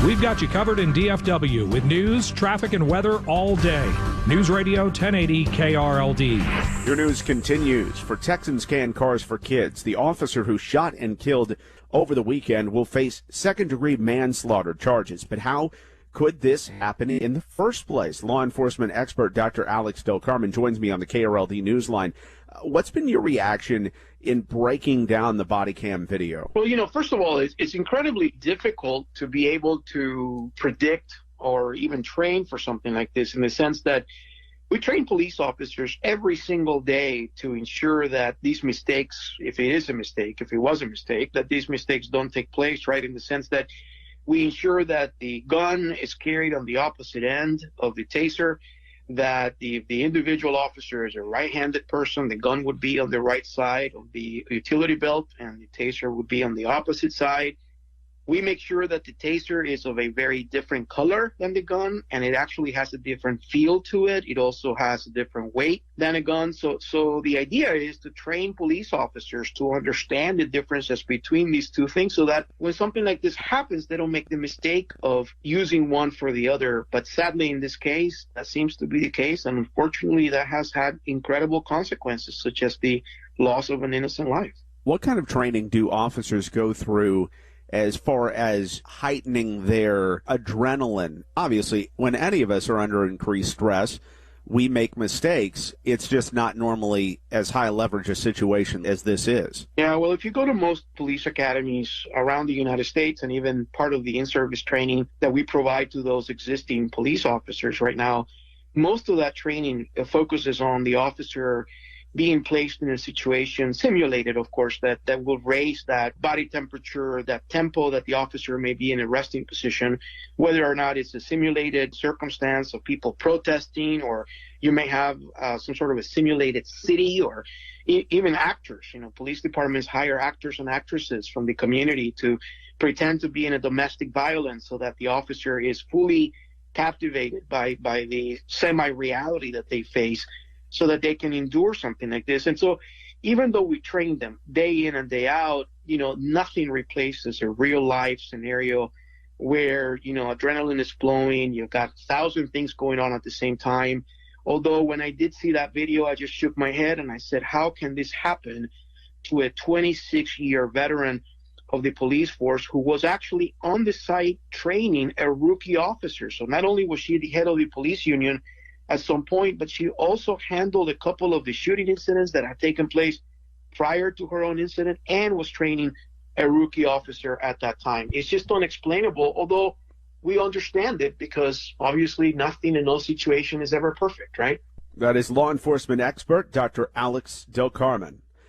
We've got you covered in DFW with news, traffic, and weather all day. News Radio 1080 KRLD. Your news continues. For Texans Can Cars for Kids, the officer who shot and killed over the weekend will face second-degree manslaughter charges. But how could this happen in the first place? Law enforcement expert Dr. Alex Del Carmen joins me on the KRLD Newsline. What's been your reaction in breaking down the body cam video? Well, first of all, it's incredibly difficult to be able to predict or even train for something like this, in the sense that we train police officers every single day to ensure that these mistakes, if it is a mistake, if it was a mistake, that these mistakes don't take place, right? In the sense that we ensure that the gun is carried on the opposite end of the taser, that the individual officer is a right-handed person, the gun would be on the right side of the utility belt, and the taser would be on the opposite side. We make sure that the taser is of a very different color than the gun, and it actually has a different feel to it. It also has a different weight than a gun. So the idea is to train police officers to understand the differences between these two things, so that when something like this happens, they don't make the mistake of using one for the other. But sadly, in this case, that seems to be the case, and unfortunately, that has had incredible consequences, such as the loss of an innocent life. What kind of training do officers go through as far as heightening their adrenaline? Obviously, when any of us are under increased stress, we make mistakes. It's just not normally as high leverage a situation as this is. Yeah, well, if you go to most police academies around the United States, and even part of the in-service training that we provide to those existing police officers right now, most of that training focuses on the officer being placed in a situation, simulated, of course, that will raise that body temperature, that tempo that the officer may be in a resting position, whether or not it's a simulated circumstance of people protesting, or you may have some sort of a simulated city, or even actors. Police departments hire actors and actresses from the community to pretend to be in a domestic violence, so that the officer is fully captivated by the semi-reality that they face, so that they can endure something like this. And so even though we train them day in and day out, nothing replaces a real life scenario where, adrenaline is flowing, you've got 1,000 things going on at the same time. Although when I did see that video, I just shook my head and I said, how can this happen to a 26-year veteran of the police force who was actually on the site training a rookie officer? So not only was she the head of the police union at some point, but she also handled a couple of the shooting incidents that had taken place prior to her own incident, and was training a rookie officer at that time. It's just unexplainable, although we understand it, because obviously nothing in no situation is ever perfect, right? That is law enforcement expert Dr. Alex Del Carmen.